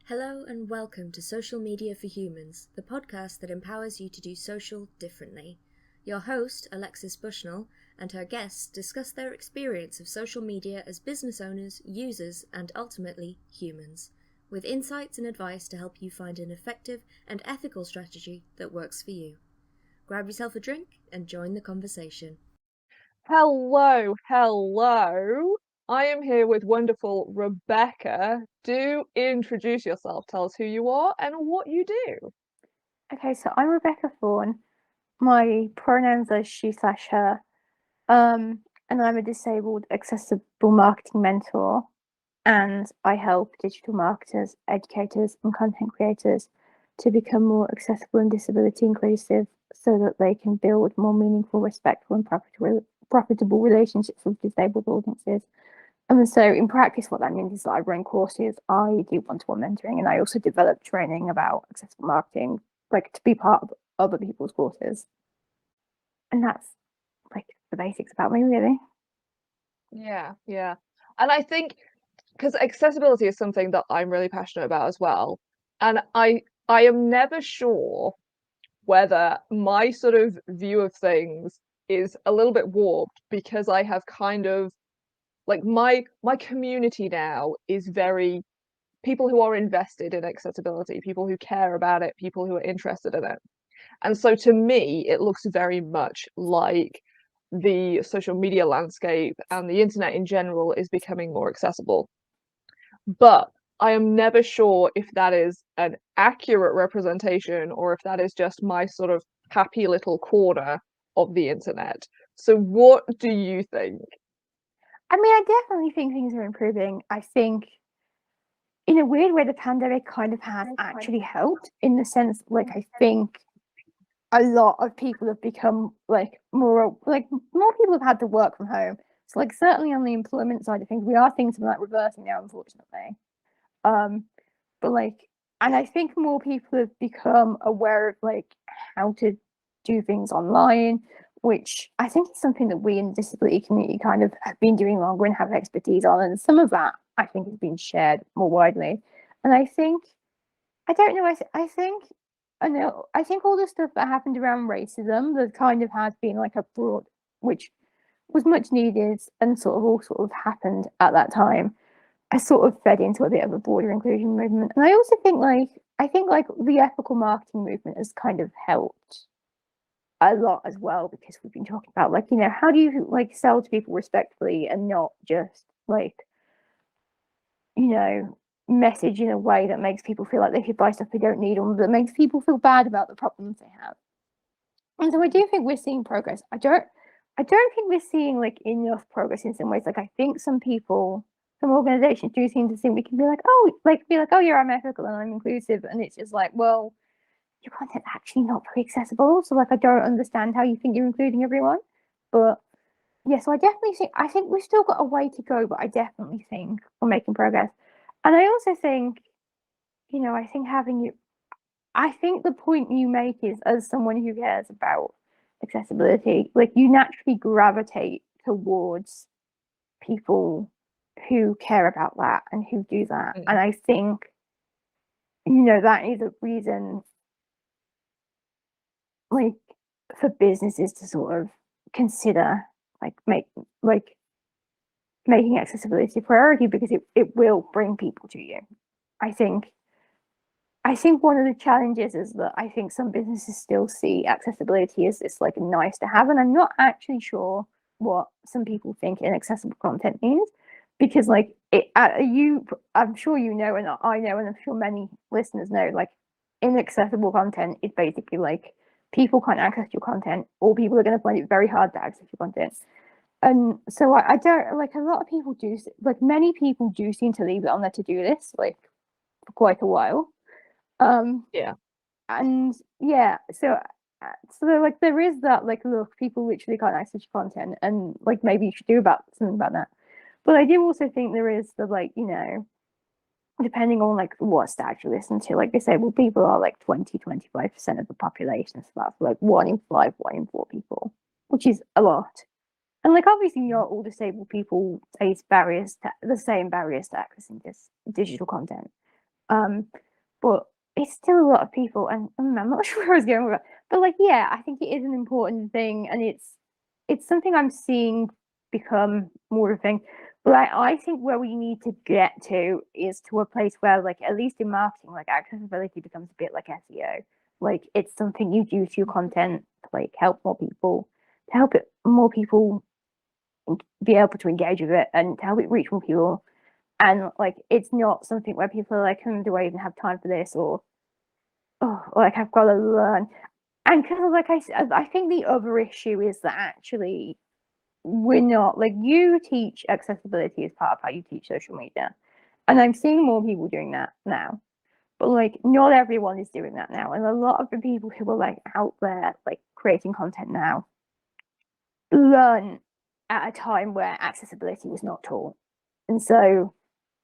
Hello and welcome to Social Media for Humans, the podcast that empowers you to do social differently. Your host, Alexis Bushnell, and her guests discuss their experience of social media as business owners, users, and ultimately humans, with insights and advice to help you find an effective and ethical strategy that works for you. Grab yourself a drink and join the conversation. Hello. I am here with wonderful Rebecca. Do introduce yourself. Tell us who you are and what you do. Okay, so I'm Rebecca Thorne. My pronouns are she/her. And I'm a disabled accessible marketing mentor. And I help digital marketers, educators, and content creators to become more accessible and disability inclusive so that they can build more meaningful, respectful, and profitable relationships with disabled audiences. And so in practice, what that means is that I run courses, I do one-to-one mentoring, and I also develop training about accessible marketing, like to be part of other people's courses. And that's like the basics about me, really. Yeah. And I think because accessibility is something that I'm really passionate about as well. And I am never sure whether my sort of view of things is a little bit warped because I have kind of like my community now is very people who are invested in accessibility, people who care about it, people who are interested in it. And so to me, it looks very much like the social media landscape and the internet in general is becoming more accessible. But I am never sure if that is an accurate representation or if that is just my sort of happy little corner of the internet. So what do you think? I mean, I definitely think things are improving. I think in a weird way, the pandemic kind of has actually helped in the sense, like, I think a lot of people have become more people have had to work from home. So like certainly on the employment side of things, we are seeing some like reversing now, unfortunately. But like, and I think more people have become aware of like how to do things online, which I think is something that we in the disability community kind of have been doing longer and have expertise on. And some of that I think has been shared more widely. And I think, I don't know, I think all the stuff that happened around racism that kind of has been like a broad, which was much needed and sort of happened at that time, I sort of fed into a bit of a broader inclusion movement. And I also think like the ethical marketing movement has kind of helped a lot as well, because we've been talking about like, you know, how do you like sell to people respectfully and not just like, you know, message in a way that makes people feel like they should buy stuff they don't need, or that makes people feel bad about the problems they have. And so I do think we're seeing progress. I don't think we're seeing like enough progress in some ways. Like I think some organizations do seem to think we can be like, oh yeah, I'm ethical and I'm inclusive, and it's just like, well, your content's actually not very accessible. So like I don't understand how you think you're including everyone. But yeah, so I think we've still got a way to go, but I definitely think we're making progress. And I also think, you know, I think the point you make is, as someone who cares about accessibility, like you naturally gravitate towards people who care about that and who do that. And I think, you know, that is a reason like for businesses to sort of consider like making accessibility a priority, because it will bring people to you. I think one of the challenges is that I think some businesses still see accessibility as this like nice to have, and I'm not actually sure what some people think inaccessible content means, because like I'm sure you know, and I know, and I'm sure many listeners know, like inaccessible content is basically like people can't access your content, or people are going to find it very hard to access your content. And so I don't like, a lot of people do, like many people do seem to leave it on their to-do list like for quite a while. Yeah. And yeah, so like there is that, like, look, people literally can't access your content, and like maybe you should do something about that. But I do also think there is the, like, you know, depending on like what stats you listen to, like disabled people are like 20-25% of the population. So that's like 1 in 5, 1 in 4 people, which is a lot. And like obviously not all disabled people face the same barriers to accessing this digital content. But it's still a lot of people, and I'm not sure where I was going with it. But like, yeah, I think it is an important thing, and it's something I'm seeing become more of a thing. But I think where we need to get to is to a place where, like, at least in marketing, like accessibility becomes a bit like SEO. Like, it's something you do to your content to like help more people, to help it more people be able to engage with it, and to help it reach more people. And like, it's not something where people are like, do I even have time for this? Or, oh, like, I've got to learn. And because, like I said, I think the other issue is that actually we're not, like, you teach accessibility as part of how you teach social media. And I'm seeing more people doing that now. But like, not everyone is doing that now. And a lot of the people who are like out there, like creating content now, learn at a time where accessibility was not taught. And so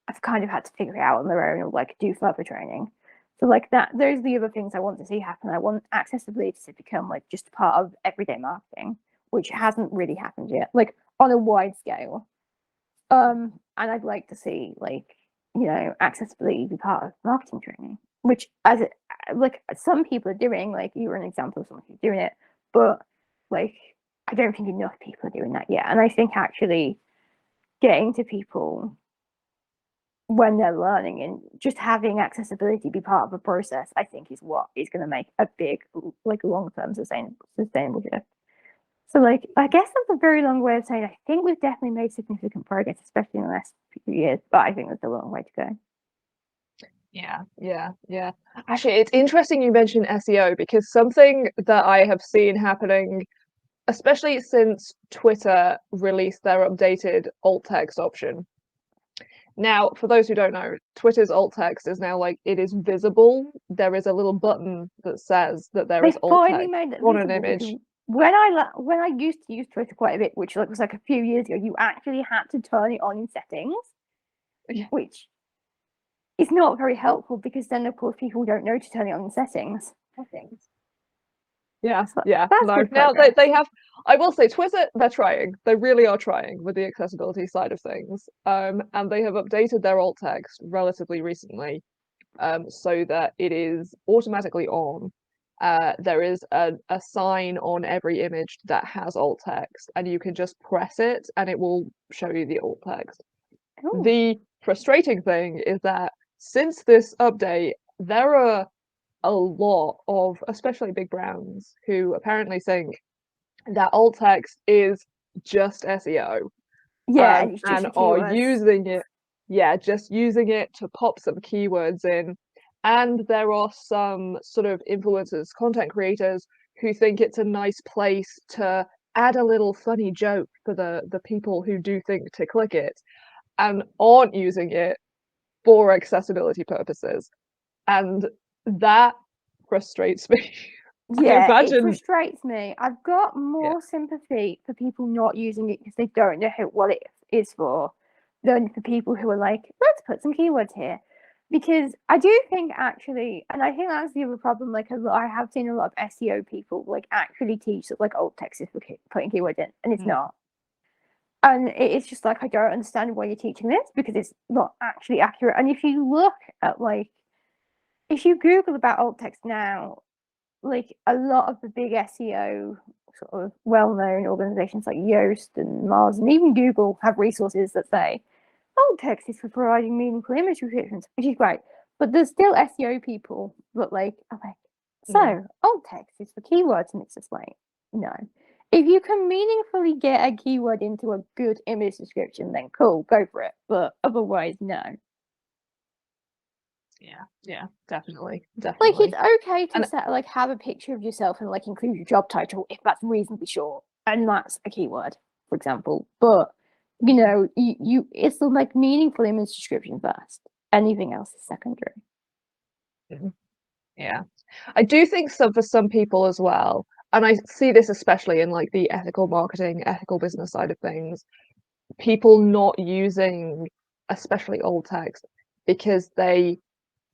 I've kind of had to figure it out on their own, or like do further training. So like that, those are the other things I want to see happen. I want accessibility to become like just part of everyday marketing, which hasn't really happened yet, like on a wide scale. And I'd like to see, like, accessibility be part of marketing training, which like some people are doing, like you were an example of someone who's doing it, but like I don't think enough people are doing that yet. And I think actually getting to people when they're learning and just having accessibility be part of the process, I think is what is going to make a big, like, long-term sustainable shift. So, like, I guess that's a very long way of saying I think we've definitely made significant progress, especially in the last few years, but I think there's a long way to go. Yeah. Actually, it's interesting you mentioned SEO, because something that I have seen happening, especially since Twitter released their updated alt text option. Now, for those who don't know, Twitter's alt text is now, like, it is visible. There is a little button that says that there is alt text on an image. When I used to use Twitter quite a bit, which was like a few years ago, you actually had to turn it on in settings, which is not very helpful, because then of course people don't know to turn it on in settings. Yeah. No, now they have. I will say, Twitter, they're trying. They really are trying with the accessibility side of things. And they have updated their alt text relatively recently, so that it is automatically on. There is a sign on every image that has alt text, and you can just press it and it will show you the alt text. Ooh. The frustrating thing is that since this update, there are a lot of, especially big brands, who apparently think that alt text is just SEO. Yeah, and are using it, just using it to pop some keywords in. And there are some sort of influencers, content creators, who think it's a nice place to add a little funny joke for the people who do think to click it, and aren't using it for accessibility purposes. And that frustrates me. Yeah, it frustrates me. I've got more sympathy for people not using it because they don't know what it is for, than for people who are like, let's put some keywords here. Because I do think, actually, and I think that's the other problem, like, I have seen a lot of SEO people like actually teach that like alt text is for putting keywords in, and it's not. And it's just like, I don't understand why you're teaching this, because it's not actually accurate. And if you look at, like, if you Google about alt text now, like, a lot of the big SEO sort of well-known organizations like Yoast and Mars and even Google have resources that say alt text is for providing meaningful image descriptions, which is great. But there's still SEO people that like are like, so alt text is for keywords, and it's just like, no. If you can meaningfully get a keyword into a good image description, then cool, go for it. But otherwise, no. Yeah, definitely. Like, it's okay to have a picture of yourself and like include your job title if that's reasonably short and that's a keyword, for example. But you it's the like meaningful image description first. Anything else is secondary. Yeah, I do think so for some people as well, and I see this especially in like the ethical marketing, ethical business side of things. People not using, especially alt text, because they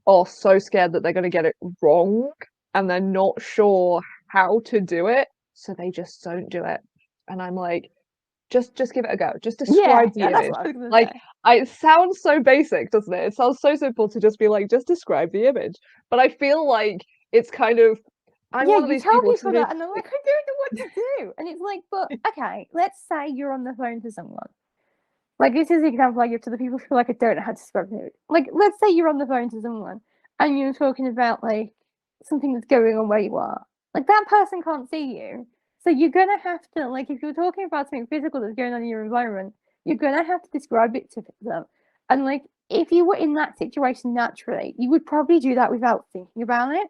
are so scared that they're going to get it wrong, and they're not sure how to do it, so they just don't do it. And I'm like, just give it a go. Just describe the that's image. what I was gonna Like, say. it sounds so basic, doesn't it? It sounds so simple to just be like, just describe the image. But I feel like it's kind of, I'm one of You these tell people people to that and they're like, I don't know what to do. And it's like, but okay, let's say you're on the phone to someone. Like, this is the example I give to the people who feel like I don't know how to describe it. Like, let's say you're on the phone to someone and you're talking about like something that's going on where you are. Like, that person can't see you. So you're gonna have to, like, if you're talking about something physical that's going on in your environment, you're gonna have to describe it to them. And like, if you were in that situation naturally, you would probably do that without thinking about it,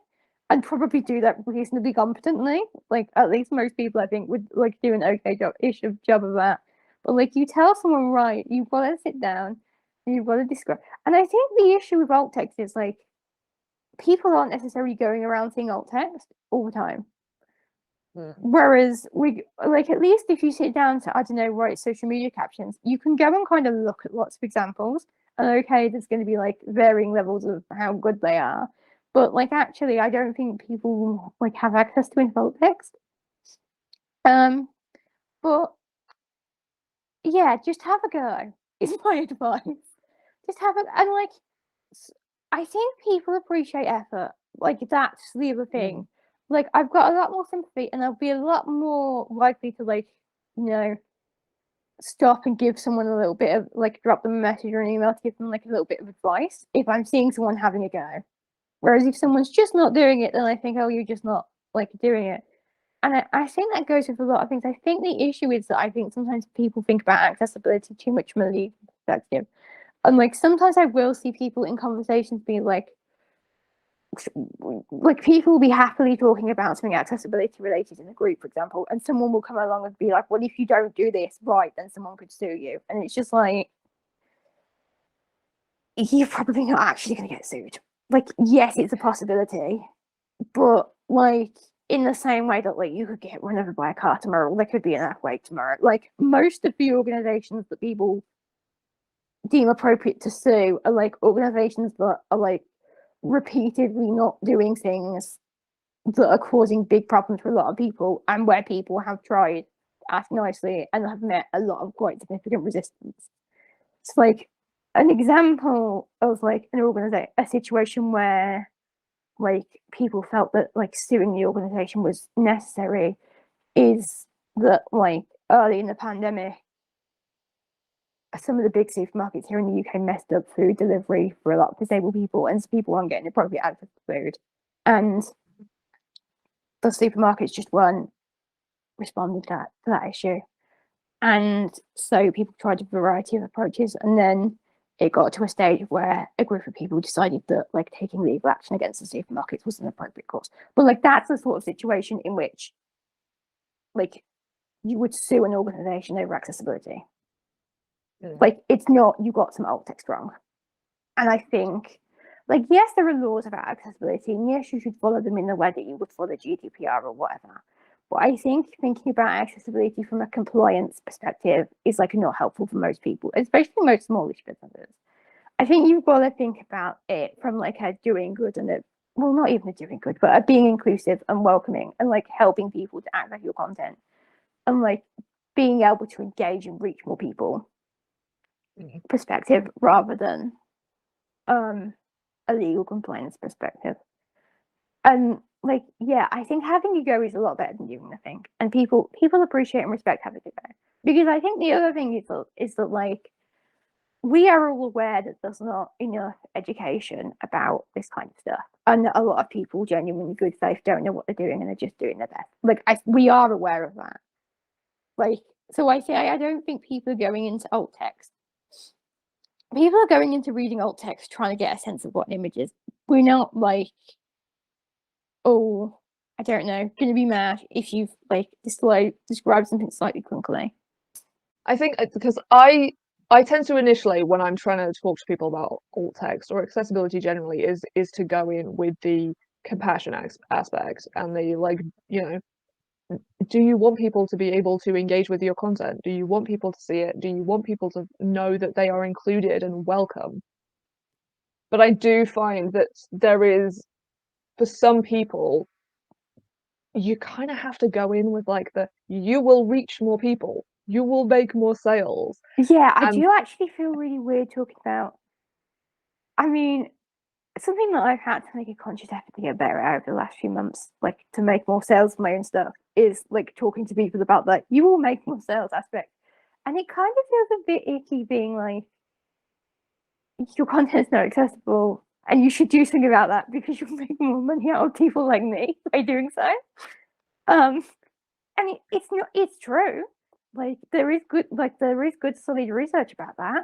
and probably do that reasonably competently. Like, at least most people, I think, would like do an okay job of that. But like, you tell someone, right, you've got to sit down and you've got to describe. And I think the issue with alt text is like, people aren't necessarily going around seeing alt text all the time. Whereas we, like, at least if you sit down to, I don't know, write social media captions, you can go and kind of look at lots of examples. And okay, there's going to be like varying levels of how good they are. But like, actually, I don't think people like have access to alt text. But yeah, just have a go, is my advice. Just have it, and like, I think people appreciate effort. Like, that's the other thing. Like, I've got a lot more sympathy, and I'll be a lot more likely to, like, you know, stop and give someone a little bit of, like, drop them a message or an email to give them like a little bit of advice if I'm seeing someone having a go. Whereas if someone's just not doing it, then I think, oh, you're just not like doing it. And I think that goes with a lot of things. I think the issue is that I think sometimes people think about accessibility too much from a legal perspective. And like, sometimes I will see people in conversations be like people will be happily talking about something accessibility related in a group, for example, and someone will come along and be like, well, if you don't do this right, then someone could sue you. And it's just like, you're probably not actually going to get sued. Like, yes, it's a possibility, but like, in the same way that like you could get run over by a car tomorrow, there could be an earthquake tomorrow. Like, most of the organizations that people deem appropriate to sue are like organizations that are like repeatedly not doing things that are causing big problems for a lot of people, and where people have tried to act nicely and have met a lot of quite significant resistance. It's like an example of like a situation where like people felt that like suing the organization was necessary is that like early in the pandemic, some of the big supermarkets here in the UK messed up food delivery for a lot of disabled people, and people aren't getting appropriate access to food. And the supermarkets just weren't responding to that issue. And so people tried a variety of approaches, and then it got to a stage where a group of people decided that like taking legal action against the supermarkets was an appropriate course. But like, that's the sort of situation in which like you would sue an organization over accessibility. Like, it's not, you got some alt text wrong. And I think, like, yes, there are laws about accessibility, and yes, you should follow them in the way that you would follow GDPR or whatever. But I think thinking about accessibility from a compliance perspective is like not helpful for most people, especially most smallish businesses. I think you've got to think about it from like a doing good and well, not even a doing good, but a being inclusive and welcoming and like helping people to access your content and like being able to engage and reach more people perspective rather than a legal compliance perspective. And like, yeah, I think having a go is a lot better than doing nothing, and people appreciate and respect having a go. Because I think the other thing is that like, we are all aware that there's not enough education about this kind of stuff, and that a lot of people genuinely good faith don't know what they're doing and they're just doing their best. Like, we are aware of that. Like, so I say I don't think people are going into alt text. People are going into reading alt text trying to get a sense of what an image is. We're not like, oh, I don't know, going to be mad if you've like described something slightly clunkily. I think because I tend to initially, when I'm trying to talk to people about alt text or accessibility generally, is to go in with the compassion aspect and the like, you know, do you want people to be able to engage with your content? Do you want people to see it? Do you want people to know that they are included and welcome? But I do find that there is, for some people, you kind of have to go in with like you will reach more people. you will make more sales. Yeah, I And do actually feel really weird talking about. I mean, something that I've had to make a conscious effort to get better at over the last few months, like to make more sales of my own stuff, is like talking to people about that you will make more sales aspect. And it kind of feels a bit icky being like, your content's not accessible and you should do something about that because you'll make more money out of people like me by doing so. And it's not, it's true. Like there is good solid research about that.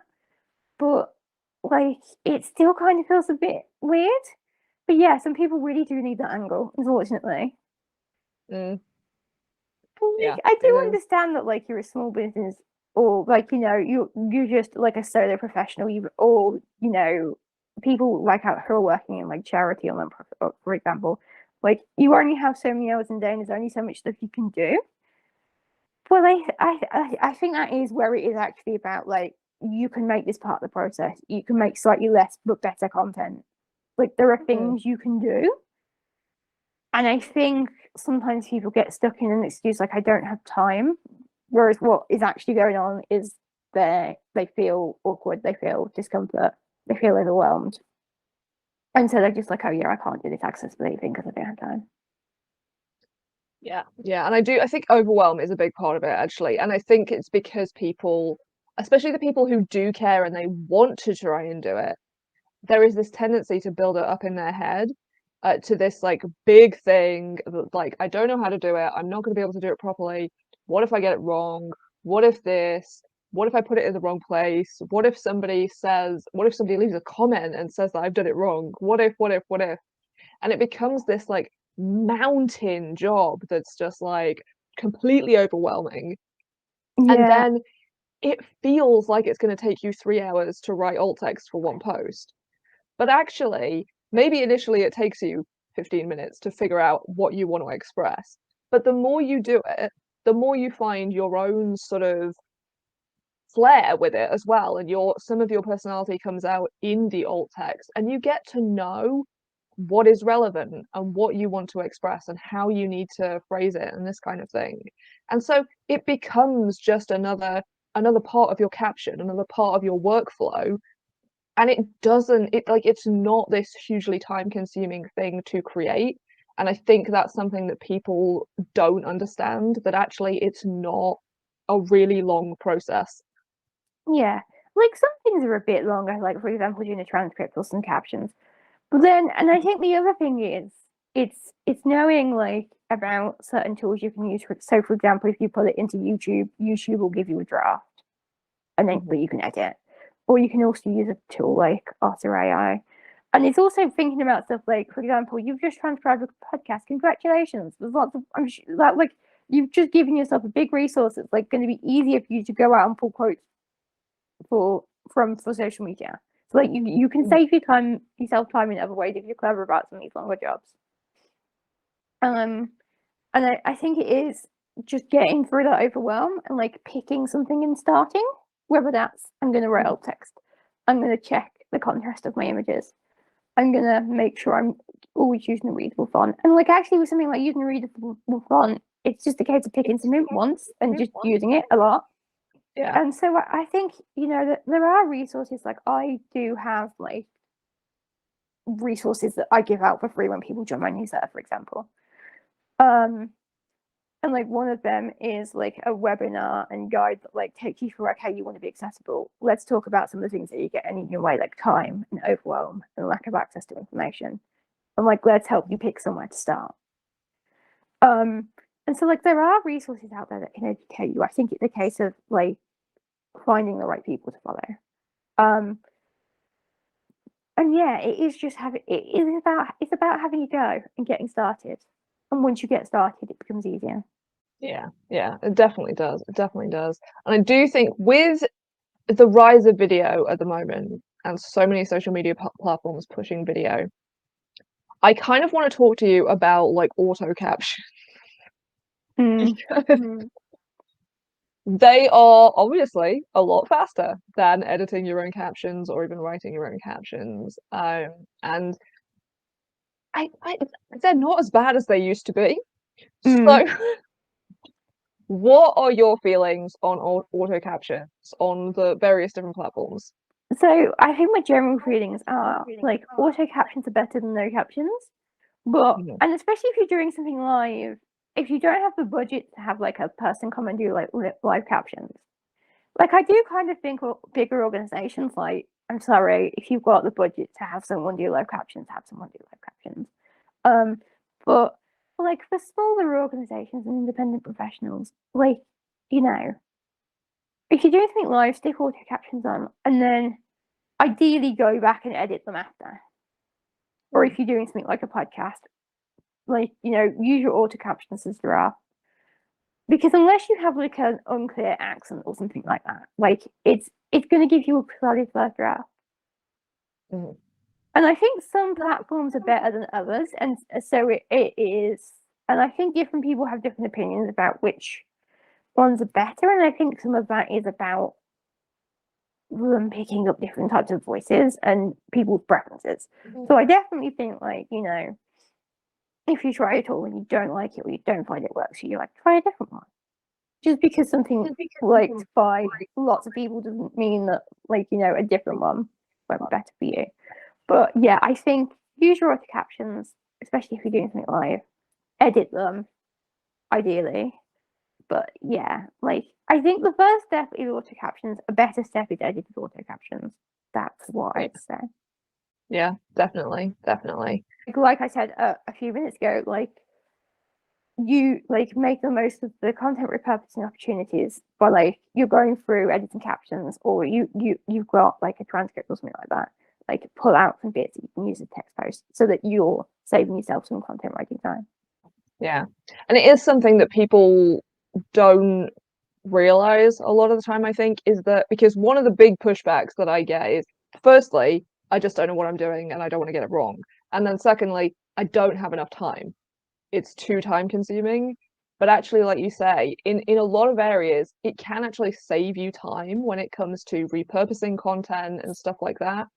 But like it still kind of feels a bit weird. But yeah, some people really do need that angle, unfortunately. mm, But yeah, like I it do is. understand that like you're a small business or like, you know, you're just like a solo professional, you or you know, people like out who are working in like charity or non-profit, for example, like you only have so many hours in a day and there's only so much stuff you can do. Well, I think that is where it is actually about like you can make this part of the process. You can make slightly less but better content. Like there are Mm, things you can do. And I think sometimes people get stuck in an excuse like I don't have time. Whereas what is actually going on is they feel awkward, they feel discomfort, they feel overwhelmed. And so they're just like, oh yeah, I can't do this accessibility thing because I don't have time. yeah, yeah. And I think overwhelm is a big part of it, actually. And I think it's because people, especially the people who do care and they want to try and do it, there is this tendency to build it up in their head to this like big thing that, like, I don't know how to do it. I'm not going to be able to do it properly. What if I get it wrong? What if this? What if I put it in the wrong place? What if somebody leaves a comment and says that I've done it wrong? What if, what if, what if? And it becomes this like mountain job that's just like completely overwhelming. And Yeah, then it feels like it's going to take you 3 hours to write alt text for one post. But actually, maybe initially it takes you 15 minutes to figure out what you want to express. But the more you do it, the more you find your own sort of flair with it as well. And some of your personality comes out in the alt text, and you get to know what is relevant and what you want to express and how you need to phrase it and this kind of thing. And so it becomes just another part of your caption, another part of your workflow. And it's not this hugely time consuming thing to create. And I think that's something that people don't understand, that actually it's not a really long process. yeah. Like some things are a bit longer, like for example, doing a transcript or some captions. But then, and I think the other thing is, it's knowing like about certain tools you can use. So, for example, if you put it into YouTube, YouTube will give you a draft, and then but Mhm. you can edit, or you can also use a tool like Otter AI. And it's also thinking about stuff like, for example, you've just transcribed a podcast. Congratulations! There's lots of I'm sure that like you've just given yourself a big resource. It's like going to be easier for you to go out and pull quotes for social media. So like you can Mhm. save yourself time in other ways if you're clever about some of these longer jobs. Um, and I think it is just getting through that overwhelm and like picking something and starting. Whether that's I'm going to write alt text, I'm going to check the contrast of my images, I'm going to make sure I'm always using a readable font. And like actually with something like using a readable font, it's just a case of picking something once and just using it a lot. Yeah. And so I think, you know, that there are resources like I do have like resources that I give out for free when people join my newsletter, for example. Um, and like one of them is like a webinar and guide that like takes you through like how you want to be accessible. Let's talk about some of the things that you get in your way, like time and overwhelm and lack of access to information. And like let's help you pick somewhere to start. Um, and so like there are resources out there that can educate you. I think it's a case of like finding the right people to follow. Um, and yeah, it is just having it's about having a go and getting started. And once you get started, it becomes easier. Yeah, yeah, it definitely does. It definitely does. And I do think with the rise of video at the moment and so many social media platforms pushing video, I kind of want to talk to you about like auto caption Mm. because they are obviously a lot faster than editing your own captions or even writing your own captions. And I they're not as bad as they used to be. So Mm. What are your feelings on auto captions on the various different platforms? So I think my general feelings are like auto captions are better than no captions, but Mhm. and especially if you're doing something live, if you don't have the budget to have like a person come and do like live captions, like I do kind of think bigger organizations like I'm sorry if you've got the budget to have someone do live captions, have someone do live captions. Um, but like for smaller organizations and independent professionals, like you know, if you're doing something live, stick auto captions on, and then ideally go back and edit them after. Or if you're doing something like a podcast, like use your auto captions as there are. Because unless you have like an unclear accent or something like that, like it's going to give you a solid first draft. Mhm. And I think some platforms are better than others, and so it is. And I think different people have different opinions about which ones are better. And I think some of that is about them picking up different types of voices and people's preferences. So I definitely think like if you try it all and you don't like it or you don't find it works for you, like try a different one. Just because something liked by lots of people doesn't mean that like a different one won't be better for you. But yeah, I think use your auto captions, especially if you're doing something live. Edit them, ideally. But yeah, like I think the first step is auto captions. A better step is edited auto captions. That's what I'd say. Yeah, definitely. Like I said a few minutes ago, like you like make the most of the content repurposing opportunities by like you're going through editing captions or you've got like a transcript or something like that, like pull out some bits that you can use as text post so that you're saving yourself some content writing time. Yeah. And it is something that people don't realize a lot of the time, I think, is that because one of the big pushbacks that I get is firstly, I just don't know what I'm doing and I don't want to get it wrong. And then secondly, I don't have enough time. It's too time consuming. But actually, like you say, in a lot of areas, it can actually save you time when it comes to repurposing content and stuff like that.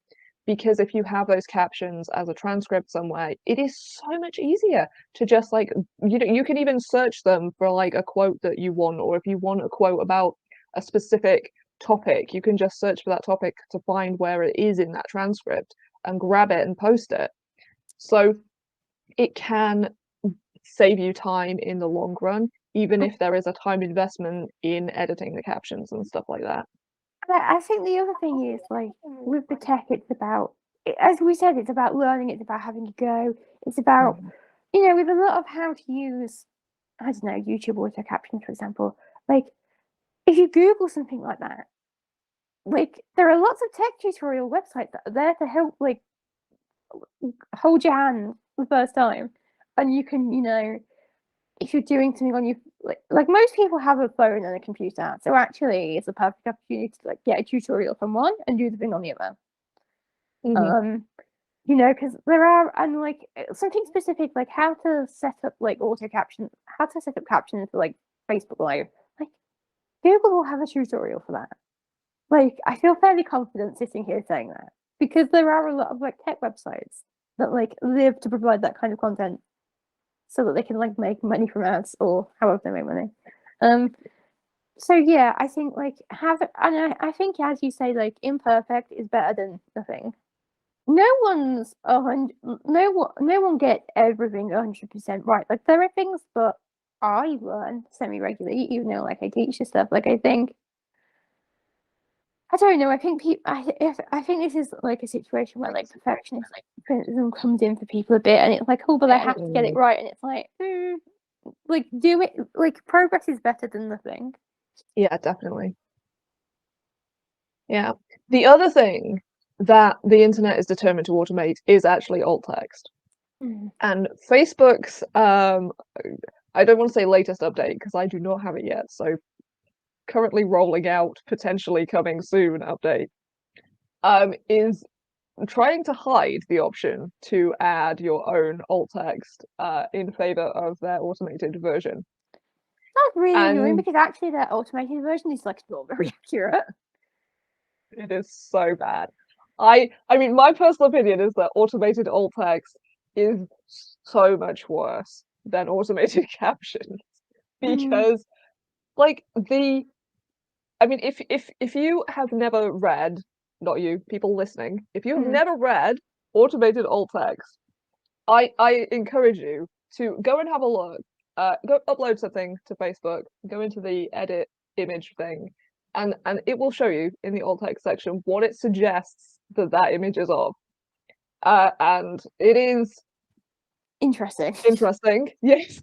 Because if you have those captions as a transcript somewhere, it is so much easier to just like you can even search them for like a quote that you want, or if you want a quote about a specific topic, you can just search for that topic to find where it is in that transcript and grab it and post it. So it can save you time in the long run, even if there is a time investment in editing the captions and stuff like that. I think the other thing is like with the tech, it's about, as we said, it's about learning, it's about having a go, it's about with a lot of how to use, I don't know, YouTube auto captions, for example. Like if you Google something like that, like there are lots of tech tutorial websites that are there to help like hold your hand the first time, and you can if you're doing something on your like most people have a phone and a computer, so actually it's a perfect opportunity to like get a tutorial from one and do the thing on the other. Mm-hmm. Because there are, and like something specific like how to set up like auto caption, how to set up captions for like Facebook Live, like Google will have a tutorial for that. Like I feel fairly confident sitting here saying that because there are a lot of like tech websites that like live to provide that kind of content so that they can like make money from ads or however they make money. So yeah, I think like have and I think as you say, like imperfect is better than nothing. No one get everything 100% right. Like there are things that I learn semi regularly, even though like I teach this stuff. Like I think I don't know. I think people. I think this is like a situation where like perfectionism comes in for people a bit, and it's like, oh, but I have to get it right, and it's like do it. Like progress is better than nothing. Yeah, definitely. Yeah. The other thing that the internet is determined to automate is actually alt text. And Facebook's I don't want to say latest update because I do not have it yet, so currently rolling out, potentially coming soon update, is trying to hide the option to add your own alt text in favor of their automated version. That's really annoying And because actually their automated version is like not very accurate. it is so bad. I mean, my personal opinion is that automated alt text is so much worse than automated captions because like I mean, if you have never read, not you, people listening, if you have never read automated alt text, I encourage you to go and have a look. Go upload something to Facebook, go into the edit image thing, and it will show you in the alt text section what it suggests that image is of. And it is Interesting. interesting. Yes.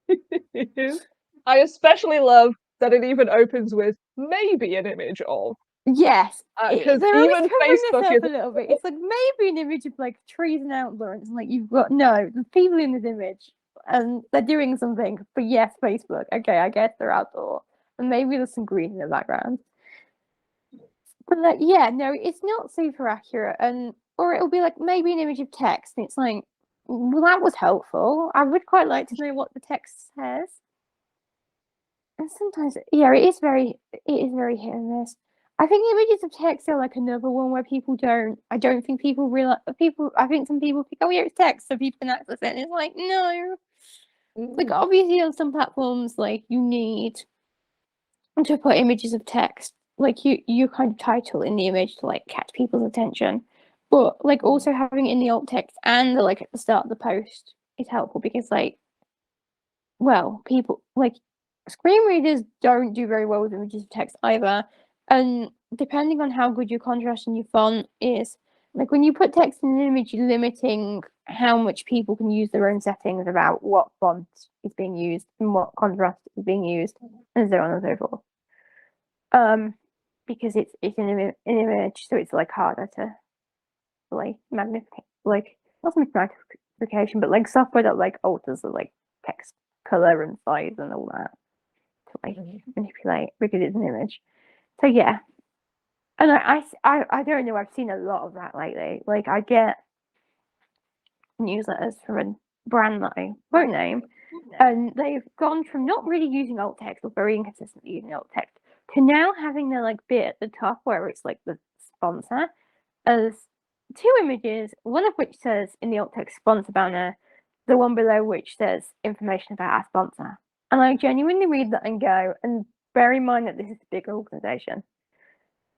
It is. I especially love that it even opens with maybe an image of. Yes, Because they're always even covering Facebook this is up a little bit. It's like maybe an image of like trees and outdoors, and like you've got no, the people in this image, and they're doing something. But yes, Facebook. Okay, I guess they're outdoor, and maybe there's some green in the background. But like, yeah, no, it's not super accurate, and or it'll be like maybe an image of text, and it's like, well, that was helpful. I would quite like to know what the text says. And sometimes, yeah, it is very hit and miss. I think images of text are like another one where I don't think people realize, I think some people think, oh yeah, it's text, so people can access it. And it's like, no. Like, obviously on some platforms, like, you need to put images of text, like, you kind of title in the image to, like, catch people's attention. But, like, also having it in the alt text and, like, at the start of the post is helpful because, like, well, people, like, screen readers don't do very well with images of text either. And depending on how good your contrast and your font is, like when you put text in an image, you're limiting how much people can use their own settings about what font is being used and what contrast is being used, and so on and so forth. Because it's an image, so it's like harder to like magnify, like not so much magnification, but like software that like alters the like text color and size and all that to like manipulate because it's an image. So yeah, and I don't know. I've seen a lot of that lately. Like I get newsletters from a brand that I won't name, and they've gone from not really using alt text or very inconsistently using alt text to now having the like bit at the top where it's like the sponsor as two images, one of which says in the alt text sponsor banner, the one below which says information about our sponsor. And I genuinely read that and go, and bear in mind that this is a big organization.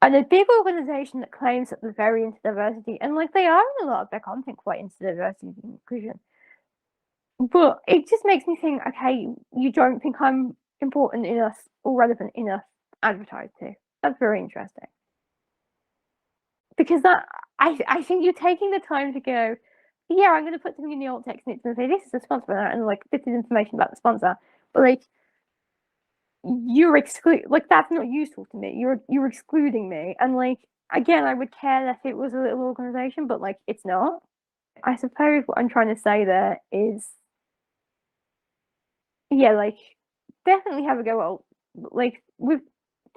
And a big organization that claims that they're very into diversity, and like they are in a lot of their content quite into diversity and inclusion. But it just makes me think, okay, you don't think I'm important enough or relevant enough to advertise to. That's very interesting. Because that I think you're taking the time to go, yeah, I'm going to put something in the alt text and it's going to say this is a sponsor and like this is information about the sponsor, but like you're like that's not useful to me. You're excluding me, and like again, I would care if it was a little organization, but like it's not. I suppose what I'm trying to say there is, yeah, like definitely have a go at like with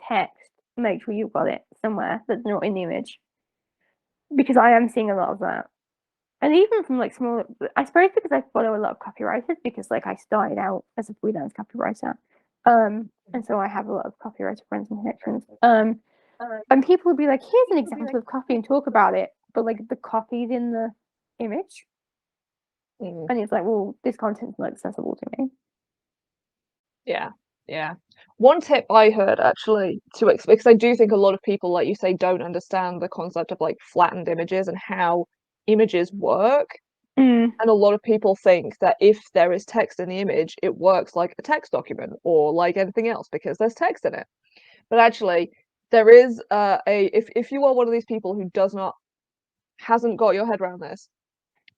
text. Make sure you've got it somewhere that's not in the image. Because I am seeing a lot of that. And even from like small, I suppose because I follow a lot of copywriters because like I started out as a freelance copywriter. And so I have a lot of copywriter friends and connections. And people would be like, here's an example of copy and talk about it. But like the copy's in the image. And it's like, well, this content's not accessible to me. Yeah. Yeah. One tip I heard actually because I do think a lot of people, like you say, don't understand the concept of like flattened images and how images work. And a lot of people think that if there is text in the image, it works like a text document or like anything else because there's text in it. But actually, there is if you are one of these people who hasn't got your head around this,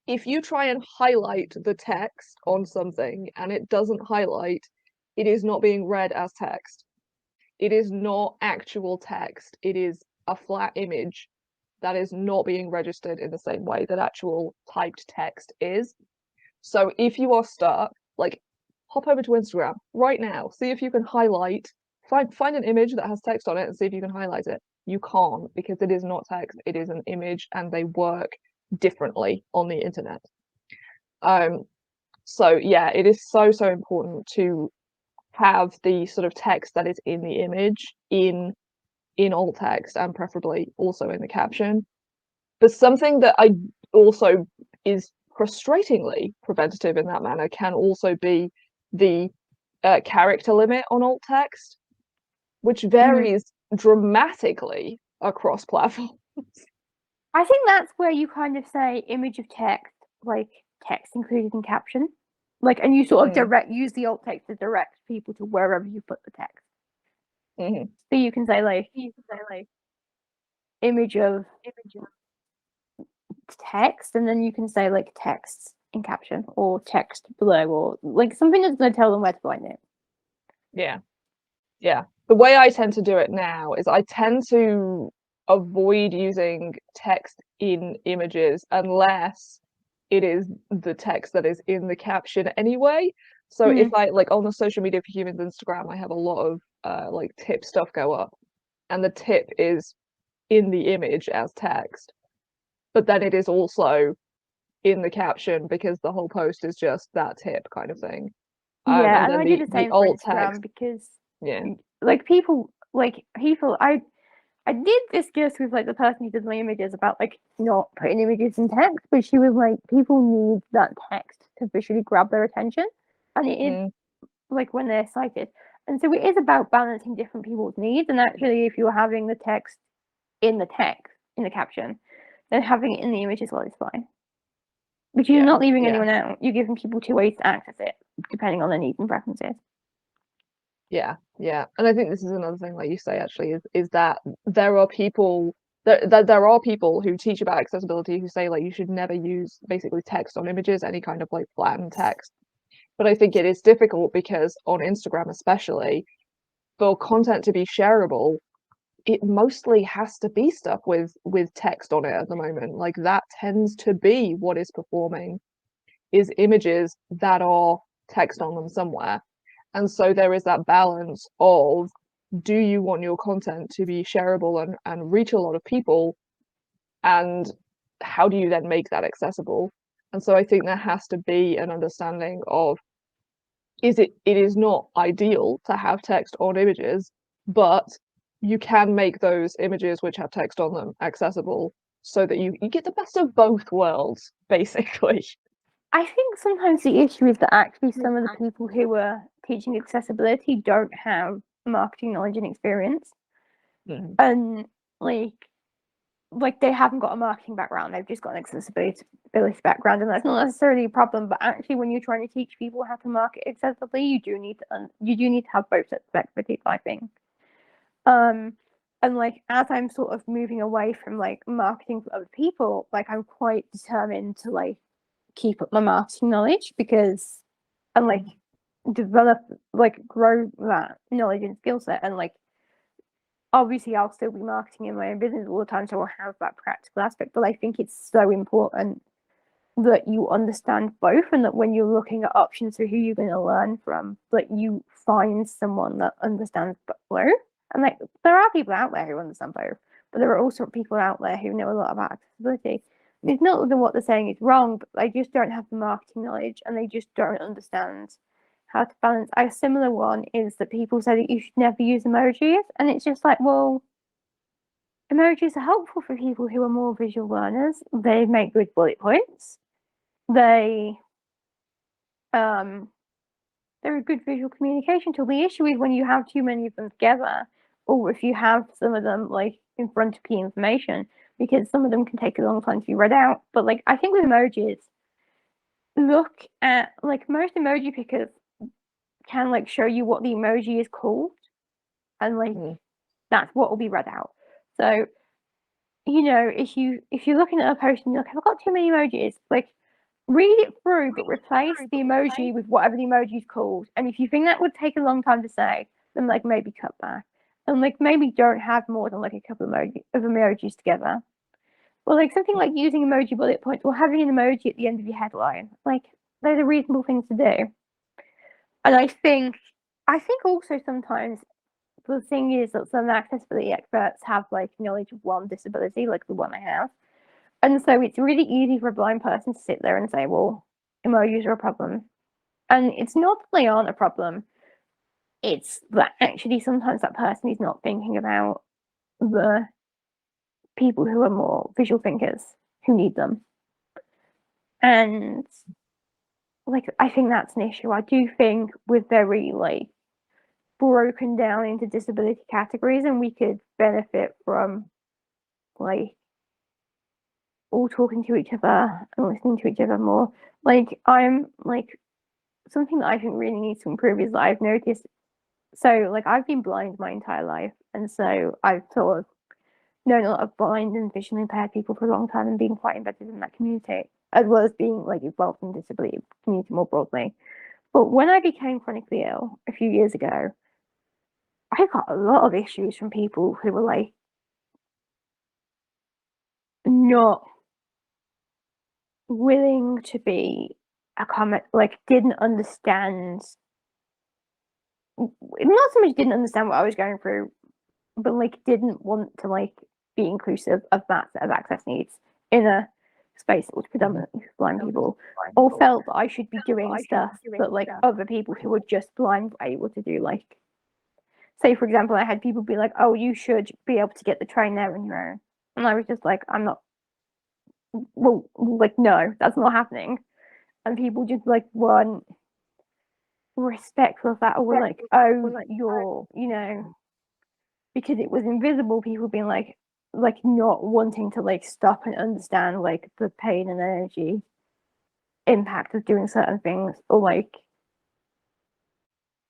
if you try and highlight the text on something and it doesn't highlight, it is not being read as text. It is not actual text. It is a flat image that is not being registered in the same way that actual typed text is. So if you are stuck, like hop over to Instagram right now, see if you can highlight, find an image that has text on it and see if you can highlight it. You can't because it is not text, it is an image and they work differently on the internet. So yeah, it is so important to have the sort of text that is in the image in alt text and preferably also in the caption. But something that I also is frustratingly preventative in that manner can also be the character limit on alt text, which varies dramatically across platforms. I think that's where you kind of say image of text, like text included in caption, like, and you sort of use the alt text to direct people to wherever you put the text. So you can say like image of text, and then you can say like text in caption or text below, or like something that's going to tell them where to find it. Yeah. The way I tend to do it now is I tend to avoid using text in images unless it is the text that is in the caption anyway. So if I like on the Social Media for Humans Instagram, I have a lot of like tip stuff go up, and the tip is in the image as text, but then it is also in the caption because the whole post is just that tip kind of thing. Yeah, And and then I do the same for alt Instagram text, because yeah. like people I did discuss with like the person who does my images about like not putting images in text, but she was like, people need that text to visually grab their attention, and it is like when they're sighted, and so it is about balancing different people's needs. And actually, if you're having the text in the caption, then having it in the image as well is fine, because you're not leaving anyone out. You're giving people two ways to access it depending on their needs and preferences. Yeah, and I think this is another thing, like you say, actually, is that there are people there are people who teach about accessibility who say like you should never use basically text on images, any kind of like flattened text. But I think it is difficult because on Instagram especially, for content to be shareable, it mostly has to be stuff with text on it at the moment. Like that tends to be what is performing, is images that are text on them somewhere. And so there is that balance of, do you want your content to be shareable and reach a lot of people? And how do you then make that accessible? And so I think there has to be an understanding of, it is not ideal to have text on images, but you can make those images which have text on them accessible so that you get the best of both worlds, basically. I think sometimes the issue is that actually some of the people who are teaching accessibility don't have marketing knowledge and experience, and like they haven't got a marketing background. They've just got an accessibility background, and that's not necessarily a problem. But actually, when you're trying to teach people how to market accessibly, you do need to have both sets of expertise, I think. And like as I'm sort of moving away from like marketing for other people, like I'm quite determined to like keep up my marketing knowledge, because and like develop, like grow that knowledge and skill set. And like obviously I'll still be marketing in my own business all the time, so I'll have that practical aspect, but I think it's so important that you understand both, and that when you're looking at options for who you're going to learn from, that you find someone that understands both. And like there are people out there who understand both, but there are also people out there who know a lot about accessibility. It's not that what they're saying is wrong, but they just don't have the marketing knowledge, and they just don't understand how to balance. A similar one is that people say that you should never use emojis, and it's just like, well, emojis are helpful for people who are more visual learners. They make good bullet points. They're a good visual communication tool. The issue is when you have too many of them together, or if you have some of them like in front of key information, because some of them can take a long time to be read out. But like I think with emojis, look at like most emoji pickers can like show you what the emoji is called, and like that's what will be read out. So if you're looking at a post and you're like, I've got too many emojis, like read it through, but replace the emoji with whatever the emoji is called. And if you think that would take a long time to say, then like maybe cut back, and like maybe don't have more than like a couple of emojis together. Or like something like using emoji bullet points, or having an emoji at the end of your headline. Like those are reasonable things to do. And I think also sometimes the thing is that some accessibility experts have like knowledge of one disability, like the one I have. And so it's really easy for a blind person to sit there and say, well, emojis are a problem. And it's not that they aren't a problem. It's that actually sometimes that person is not thinking about the people who are more visual thinkers who need them. And like, I think that's an issue. I do think we're very, like, broken down into disability categories, and we could benefit from, like, all talking to each other and listening to each other more. Like, I'm, like, something that I think really needs to improve is that I've noticed, so, like, I've been blind my entire life, and so I've sort of known a lot of blind and visually impaired people for a long time and being quite embedded in that community, as well as being, like, involved in the disability community more broadly. But when I became chronically ill a few years ago, I got a lot of issues from people who were, like, not willing to be a comment, like, didn't understand, not so much didn't understand what I was going through, but, like, didn't want to, like, be inclusive of that set of access needs in a space that was predominantly for blind people, or felt that I should be doing stuff that, like, other people who were just blind were able to do. Like, say, for example, I had people be like, oh, you should be able to get the train there on your own. And I was just like, I'm not, well, like, no, that's not happening. And people just, like, weren't respectful of that, or were like, oh, you're, you know, because it was invisible, people being like not wanting to, like, stop and understand, like, the pain and energy impact of doing certain things, or, like,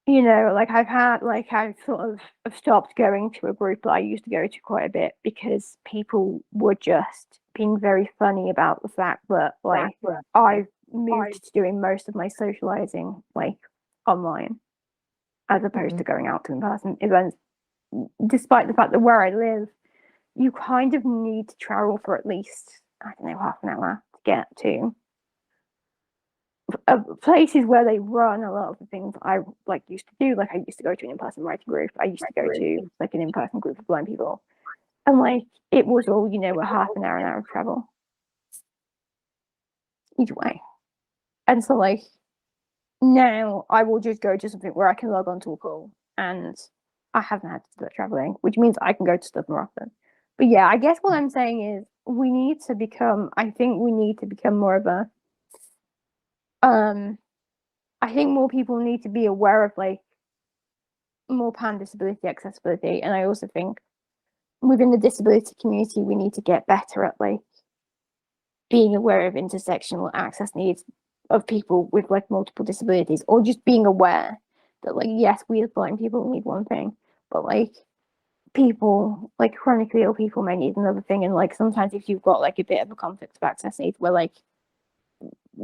you know, like, I've sort of I've stopped going to a group that I used to go to quite a bit because people were just being very funny about the fact that, like, I've moved to doing most of my socializing, like, online, as opposed to going out to in-person events, despite the fact that where I live, you kind of need to travel for at least, I don't know, half an hour to get to places where they run a lot of the things I, like, used to do. Like, I used to go to an in-person writing group. I used to go to, like, an in-person group of blind people, and, like, it was all, you know, a half an hour of travel each way. And so, like, now I will just go to something where I can log on to a call, and I haven't had to do that traveling, which means I can go to stuff more often. But yeah, I guess what I'm saying is I think we need to become more of a, I think more people need to be aware of, like, more pan disability accessibility. And I also think within the disability community, we need to get better at, like, being aware of intersectional access needs of people with, like, multiple disabilities, or just being aware that, like, yes, we as blind people need one thing, but, like, people, like, chronically ill people may need another thing. And, like, sometimes if you've got, like, a bit of a conflict of access needs where, like,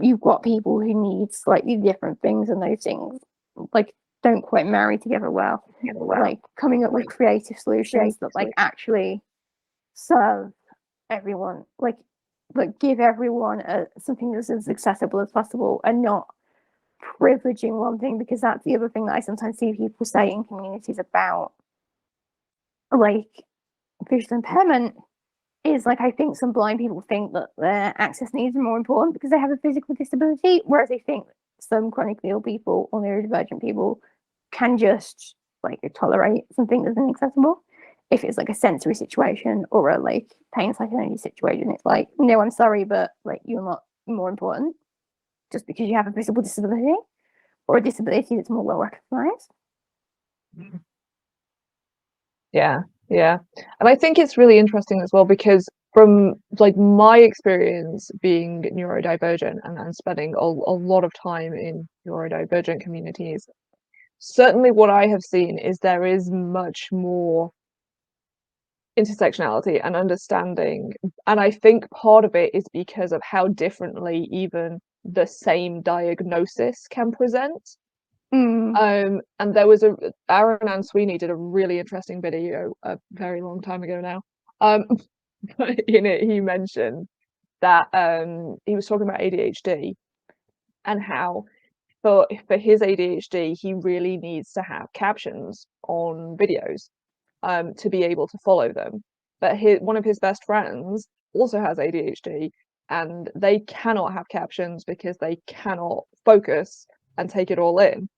you've got people who need slightly different things, and those things, like, don't quite marry together well, like, coming up with creative solutions that, like, actually serve everyone, like give everyone something that's as accessible as possible, and not privileging one thing, because that's the other thing that I sometimes see people say in communities about, like, visual impairment, is, like, I think some blind people think that their access needs are more important because they have a physical disability, whereas I think some chronically ill people or neurodivergent people can just, like, tolerate something that's inaccessible. If it's, like, a sensory situation or a, like, pain psychology situation, it's like, no, I'm sorry, but, like, you're not more important just because you have a physical disability or a disability that's more well recognized. Yeah, yeah. And I think it's really interesting as well, because from, like, my experience being neurodivergent and spending a lot of time in neurodivergent communities, certainly what I have seen is there is much more intersectionality and understanding. And I think part of it is because of how differently even the same diagnosis can present. And there was Aaron and Sweeney did a really interesting video a very long time ago now. But in it he mentioned that he was talking about ADHD, and how for his ADHD he really needs to have captions on videos to be able to follow them. But one of his best friends also has ADHD, and they cannot have captions because they cannot focus and take it all in.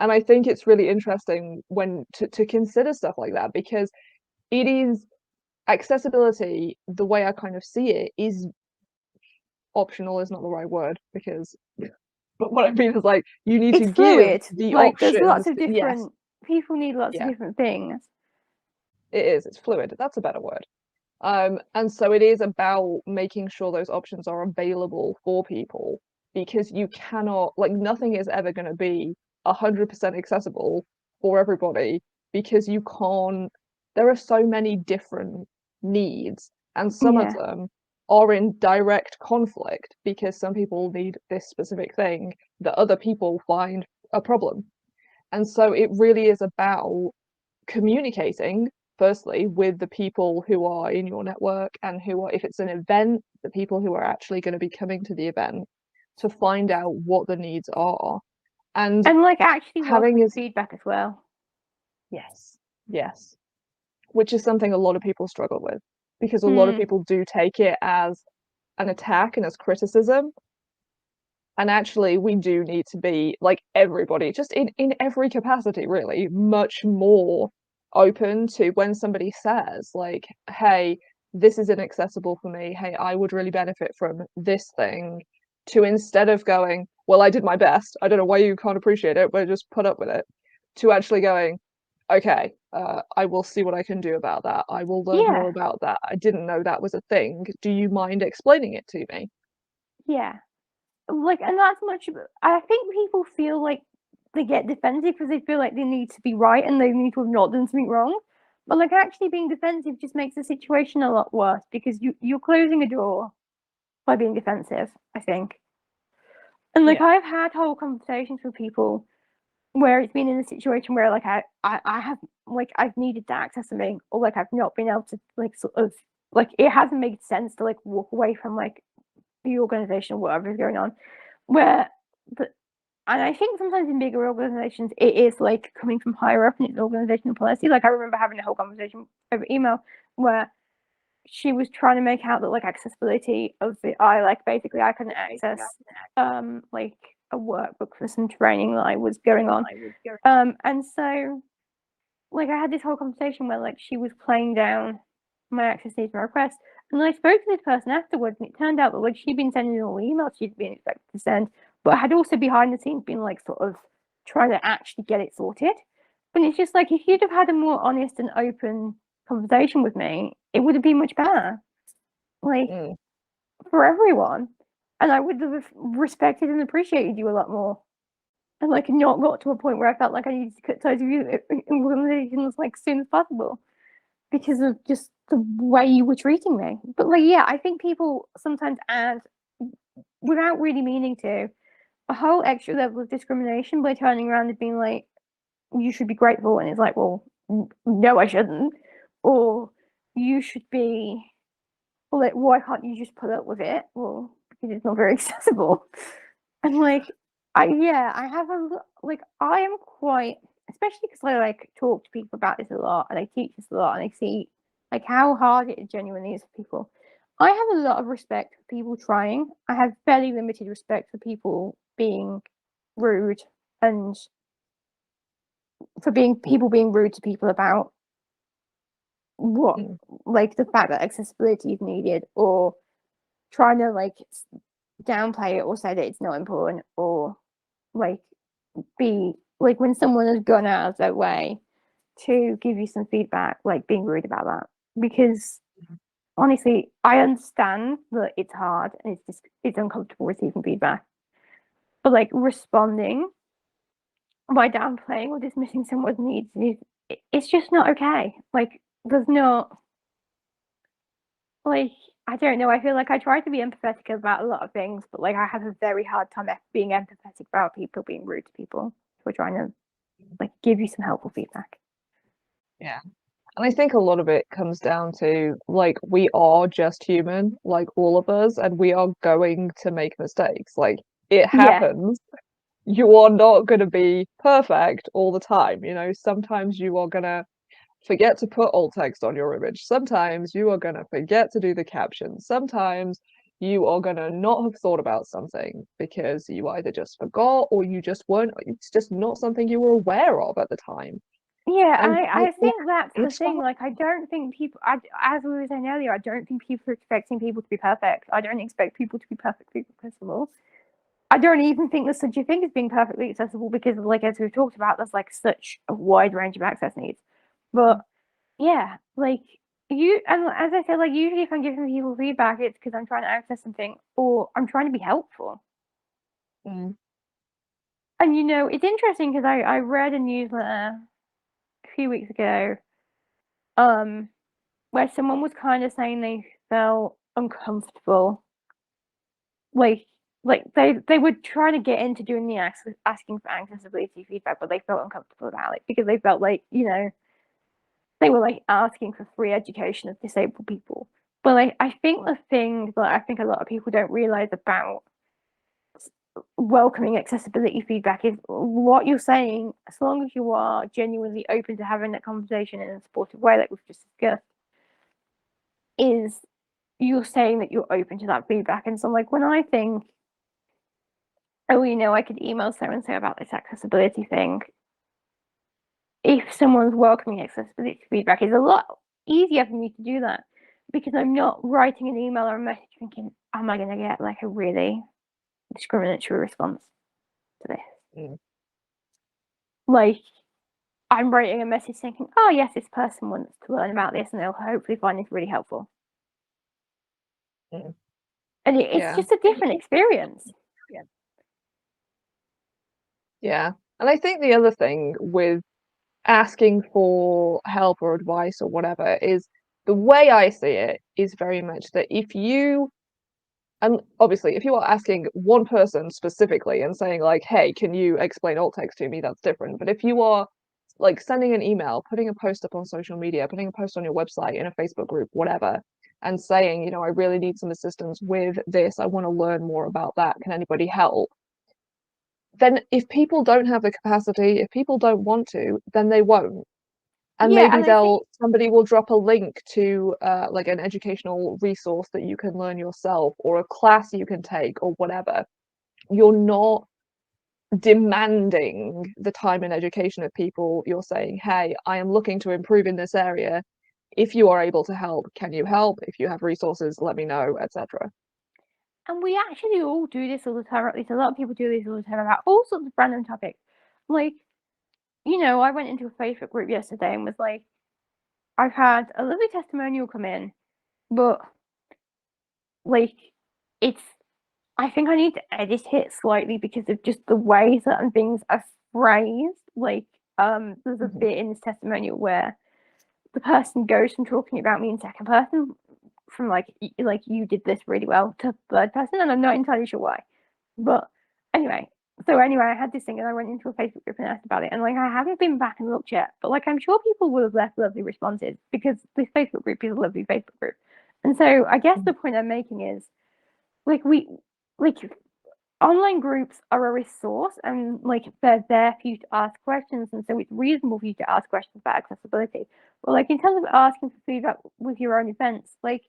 And I think it's really interesting when to consider stuff like that, because it is accessibility, the way I kind of see it, is optional is not the right word, because But what I mean is, like, you need to It's give fluid. the Like, there's lots options. of Yes, different people need lots of yeah, different things. it is. It's fluid. That's a better word. And so it is about making sure those options are available for people, because you cannot, like, nothing is ever going to be 100% accessible for everybody, because you can't, there are so many different needs, and some of Yeah. them are in direct conflict because some people need this specific thing that other people find a problem. And so it really is about communicating firstly with the people who are in your network, and who are, if it's an event, the people who are actually going to be coming to the event, to find out what the needs are, and And like actually having welcoming is feedback as well. yes, yes, which is something a lot of people struggle with, because a lot of people do take it as an attack and as criticism. And actually, we do need to be, like, everybody, just in every capacity, really, much more open to when somebody says, like, hey, this is inaccessible for me. Hey, I would really benefit from this thing. To, instead of going, well, I did my best. I don't know why you can't appreciate it, but just put up with it. To actually going, okay, I will see what I can do about that. I will learn Yeah. more about that. I didn't know that was a thing. Do you mind explaining it to me? Yeah. Like, and that's much. I think people feel like they get defensive because they feel like they need to be right and they need to have not done something wrong. But like, actually being defensive just makes the situation a lot worse because you're closing a door by being defensive, I think. And like, Yeah. I've had whole conversations with people where it's been in a situation where like I have, like, I've needed to access something, or like I've not been able to, like, sort of, like, it hasn't made sense to like walk away from like the organization or whatever is going on, where the, and I think sometimes in bigger organizations it is like coming from higher up and it's organizational policy. Like, I remember having a whole conversation over email where she was trying to make out that like accessibility of the I, like, basically I couldn't access like a workbook for some training that I was going on. And so like I had this whole conversation where like she was playing down my access needs and requests. And then I spoke to this person afterwards, and it turned out that like she'd been sending all the emails she'd been expected to send, but had also behind the scenes been like sort of trying to actually get it sorted. But it's just like, if you'd have had a more honest and open conversation with me, it would have been much better. Like, Mm. for everyone. And I would have respected and appreciated you a lot more. And like not got to a point where I felt like I needed to cut ties with you in organizations like as soon as possible because of just the way you were treating me. But like, yeah, I think people sometimes add, without really meaning to, a whole extra level of discrimination by turning around and being like, you should be grateful, and it's like, well, no, I shouldn't. Or you should be, well, like, why can't you just put up with it? Well, because it's not very accessible. And like, I have a like, I am quite, especially because I like talk to people about this a lot and I teach this a lot and I see like how hard it genuinely is for people. I have a lot of respect for people trying. I have fairly limited respect for people being rude, and for being people being rude to people about what, Mm. like, the fact that accessibility is needed, or trying to like downplay it or say that it's not important, or like be like, when someone has gone out of their way to give you some feedback, like being rude about that. Because honestly, I understand that it's hard and it's just, it's uncomfortable receiving feedback. But like, responding by downplaying or dismissing someone's needs is, it's just not okay. Like, there's not, like, I don't know. I feel like I try to be empathetic about a lot of things, but like I have a very hard time being empathetic about people being rude to people who are trying to like give you some helpful feedback. Yeah. And I think a lot of it comes down to, like, we are just human, like all of us, and we are going to make mistakes. Like, it Yeah, happens. You are not going to be perfect all the time. You know, sometimes you are going to forget to put alt text on your image. Sometimes you are going to forget to do the captions. Sometimes you are going to not have thought about something because you either just forgot or you just weren't, it's just not something you were aware of at the time. yeah. And I think that's the it's thing. fine. Like, I don't think people, as we were saying earlier, I don't think people are expecting people to be perfect. I don't expect people to be perfect people, first of all. I don't even think there's such a thing as being perfectly accessible because, like, as we've talked about, there's like such a wide range of access needs. But yeah, like and as I said, like usually if I'm giving people feedback, it's because I'm trying to access something or I'm trying to be helpful. Mm. And it's interesting because I read a newsletter a few weeks ago, where someone was kind of saying they felt uncomfortable, like they were trying to get into doing the asking for accessibility feedback, but they felt uncomfortable about it because they felt like they were like asking for free education of disabled people. But like I think the thing that I think a lot of people don't realize about welcoming accessibility feedback is what you're saying, as long as you are genuinely open to having that conversation in a supportive way, like we've just discussed, is you're saying that you're open to that feedback. And so like when I think, oh, I could email so and so about this accessibility thing, if someone's welcoming accessibility feedback, is a lot easier for me to do that because I'm not writing an email or a message thinking, am I going to get like a really discriminatory response to this? Mm. Like, I'm writing a message thinking, oh yes, this person wants to learn about this and they'll hopefully find this really helpful. Mm. And it's just a different experience. Yeah. And I think the other thing with asking for help or advice or whatever is the way I see it is very much that and obviously if you are asking one person specifically and saying like, hey, can you explain alt text to me, that's different. But if you are like sending an email, putting a post up on social media, putting a post on your website, in a Facebook group, whatever, and saying, I really need some assistance with this, I want to learn more about that, can anybody help? Then if people don't have the capacity, if people don't want to, then they won't. And Yeah, maybe and somebody will drop a link to like an educational resource that you can learn yourself or a class you can take or whatever. You're not demanding the time and education of people. You're saying, hey, I am looking to improve in this area. If you are able to help, can you help? If you have resources, let me know, etc. And we actually all do this all the time, or at least a lot of people do this all the time about all sorts of random topics. Like, I went into a Facebook group yesterday and was like, I've had a lovely testimonial come in, but like, I think I need to edit it slightly because of just the way certain things are phrased. Like, there's a bit in this testimonial where the person goes from talking about me in second person, from like you did this really well, to third person, and I'm not entirely sure why. But anyway, I had this thing and I went into a Facebook group and asked about it, and like I haven't been back and looked yet, but like I'm sure people would have left lovely responses because this Facebook group is a lovely Facebook group. And so I guess the point I'm making is like like online groups are a resource and like they're there for you to ask questions, and so it's reasonable for you to ask questions about accessibility. But like in terms of asking for feedback with your own events, like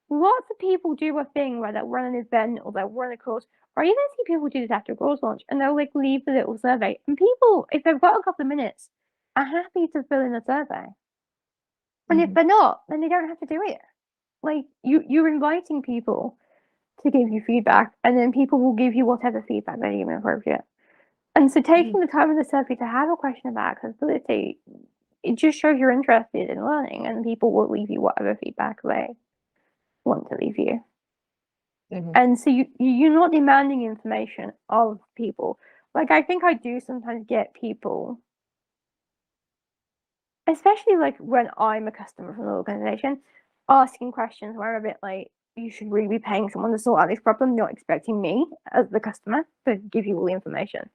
lots of people do a thing where they'll run an event or they'll run a course, or even see people do this after a course launch, and they'll like leave a little survey. And people, if they've got a couple of minutes, are happy to fill in a survey. And if they're not, then they don't have to do it. Like you're inviting people to give you feedback, and then people will give you whatever feedback they deem appropriate. And so taking the time in the survey to have a question about accessibility, it just shows you're interested in learning, and people will leave you whatever feedback they want to leave you. And so you're not demanding information of people. Like I think I do sometimes get people, especially like when I'm a customer from an organization, asking questions where I'm a bit like, you should really be paying someone to sort out this problem, not expecting me as the customer to give you all the information.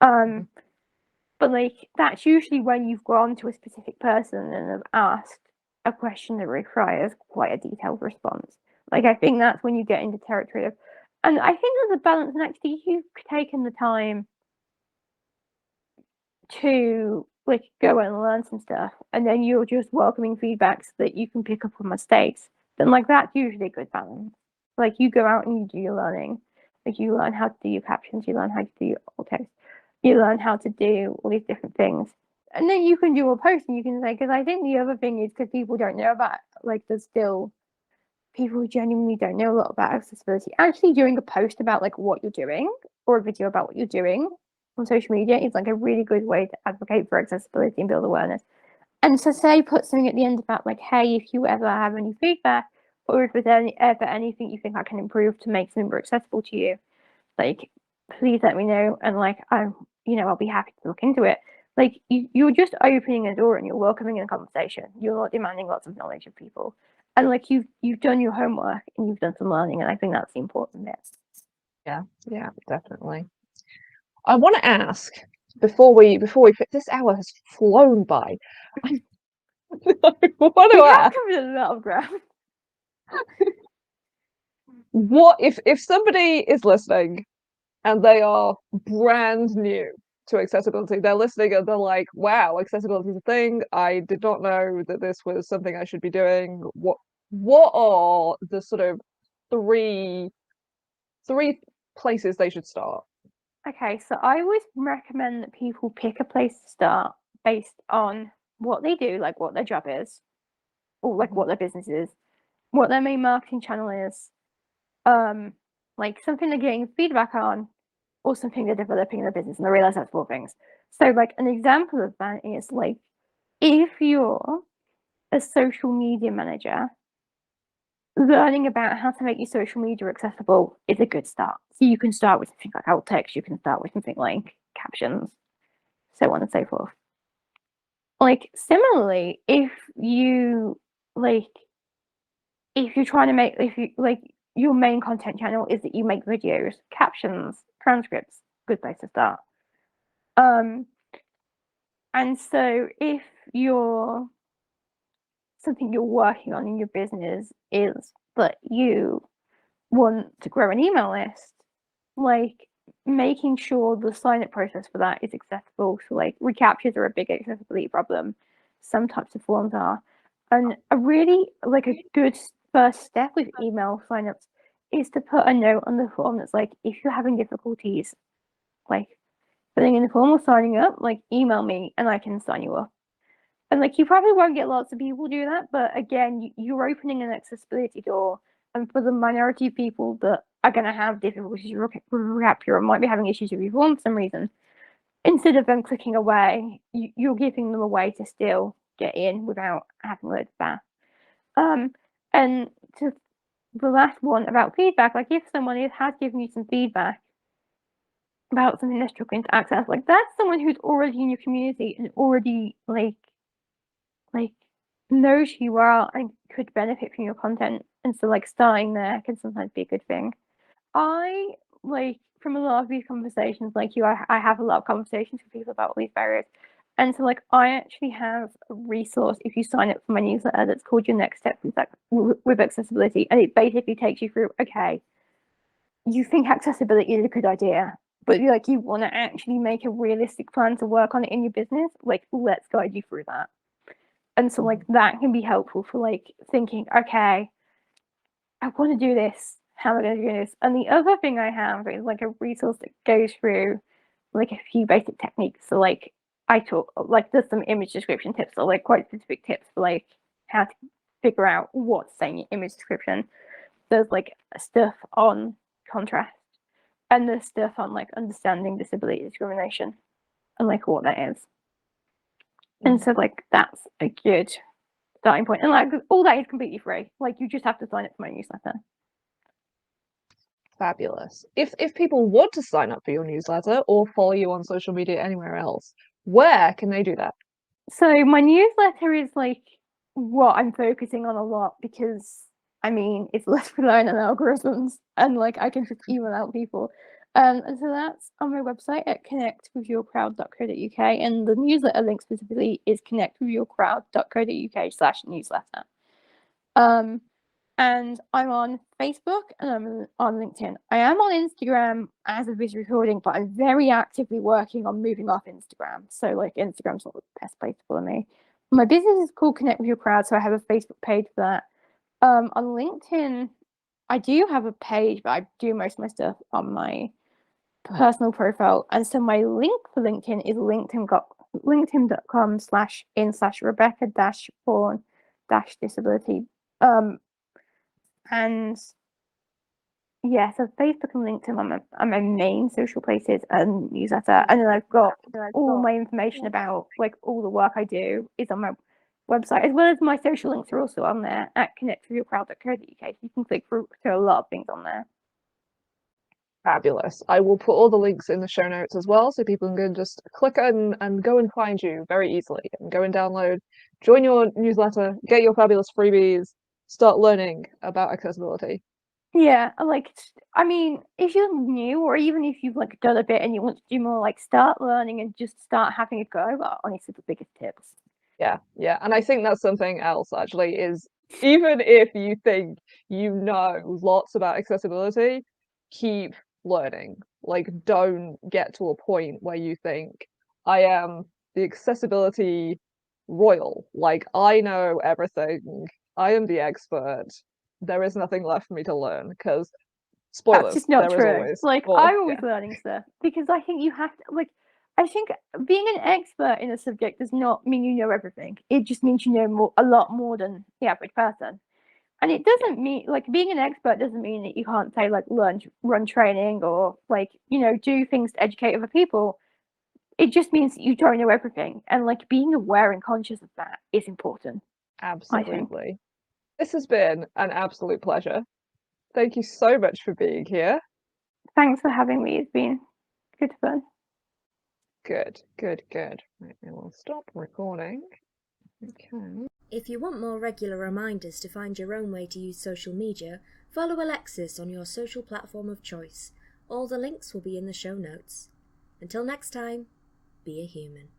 But like that's usually when you've gone to a specific person and have asked a question that requires quite a detailed response. Like I think that's when you get into territory of, and I think there's a balance. And actually, you've taken the time to like go and learn some stuff, and then you're just welcoming feedback so that you can pick up on mistakes. Then like that's usually a good balance. Like you go out and you do your learning, like you learn how to do your captions, you learn how to do your alt text, you learn how to do all these different things, and then you can do a post and you can say, because I think the other thing is because people don't know about, like there's still people who genuinely don't know a lot about accessibility, actually doing a post about like what you're doing or a video about what you're doing on social media is like a really good way to advocate for accessibility and build awareness. And so say put something at the end about like, hey, if you ever have any feedback or if there's ever anything you think I can improve to make something more accessible to you, like please let me know, and like I'll be happy to look into it. Like you're just opening a door and you're welcoming in a conversation. You're not demanding lots of knowledge of people. And like you've done your homework and you've done some learning, and I think that's the important bit. Yeah, definitely. I want to ask before we this hour has flown by. I want to ask, covered a lot of ground. what if somebody is listening and they are brand new to accessibility? They're listening and they're like, wow, accessibility is a thing. I did not know that this was something I should be doing. What are the sort of three places they should start? Okay, so I always recommend that people pick a place to start based on what they do, like what their job is, or like what their business is, what their main marketing channel is, like something they're getting feedback on, or something they're developing in their business, and I realize that's 4 things. So like an example of that is like if you're a social media manager, learning about how to make your social media accessible is a good start. So you can start with something like alt text, you can start with something like captions, so on and so forth. Like similarly, if you're trying to make, if you like your main content channel is that you make videos, captions, transcripts, good place to start. And so if something you're working on in your business is that you want to grow an email list, like making sure the sign up process for that is accessible. So like recaptures are a big accessibility problem. Some types of forms are. And a really like a good first step with email signups is to put a note on the form that's like, if you're having difficulties like filling in the form or signing up, like email me and I can sign you up. And like you probably won't get lots of people do that, but again, you're opening an accessibility door. And for the minority of people that are going to have difficulties with Recapture or might be having issues with your form for some reason, instead of them clicking away, you're giving them a way to still get in without having loads of that. And to the last one about feedback, like if someone has given you some feedback about something they're struggling to access, like that's someone who's already in your community and already like knows who you are and could benefit from your content. And so like starting there can sometimes be a good thing. I like from a lot of these conversations, like you, I have a lot of conversations with people about all these barriers. And so like I actually have a resource if you sign up for my newsletter that's called Your Next Step with Accessibility. And it basically takes you through, okay, you think accessibility is a good idea, but like you want to actually make a realistic plan to work on it in your business, like let's guide you through that. And so like that can be helpful for like thinking, okay, I want to do this. How am I going to do this? And the other thing I have is like a resource that goes through like a few basic techniques. So like I talk like there's some image description tips or like quite specific tips for like how to figure out what to say in your image description. There's like stuff on contrast and there's stuff on like understanding disability discrimination and like what that is. And so like that's a good starting point. And like all that is completely free. Like you just have to sign up for my newsletter. Fabulous. If people want to sign up for your newsletter or follow you on social media anywhere else, where can they do that? So my newsletter is like what I'm focusing on a lot because I mean it's less reliant on algorithms and like I can just email out people. And so that's on my website at connectwithyourcrowd.co.uk, and the newsletter link specifically is connectwithyourcrowd.co.uk/newsletter. And I'm on Facebook and I'm on LinkedIn. I am on Instagram as of this recording, but I'm very actively working on moving off Instagram. So like Instagram's not the best place to follow me. My business is called Connect With Your Crowd, so I have a Facebook page for that. On LinkedIn, I do have a page, but I do most of my stuff on my personal profile. And so my link for LinkedIn is linkedin.com/in/Rebecca-Thorne-disability. And yeah, so Facebook and LinkedIn are my main social places and newsletter. And then I've got all my information about like all the work I do is on my website, as well as my social links are also on there at connectwithyourcrowd.co.uk. So you can click through to a lot of things on there. Fabulous. I will put all the links in the show notes as well, so people can just click and go and find you very easily and go and download, join your newsletter, get your fabulous freebies, start learning about accessibility. Yeah, I mean, if you're new or even if you've like done a bit and you want to do more, like start learning and just start having a go are honestly the biggest tips. Yeah, yeah. And I think that's something else actually is even if you think you know lots about accessibility, keep learning. Like don't get to a point where you think I am the accessibility royal. Like I know everything. I am the expert. There is nothing left for me to learn because That's spoilers, just not there is true. always Like more. I'm always learning stuff because I think you have to I think being an expert in a subject does not mean you know everything. It just means you know a lot more than the average person. And it doesn't mean like being an expert doesn't mean that you can't say like run training or like, do things to educate other people. It just means that you don't know everything. And like being aware and conscious of that is important, I think. Absolutely. This has been an absolute pleasure. Thank you so much for being here. Thanks for having me. It's been good fun. Good, good, good. Right, I will stop recording. Okay. If you want more regular reminders to find your own way to use social media, follow Alexis on your social platform of choice. All the links will be in the show notes. Until next time, be a human.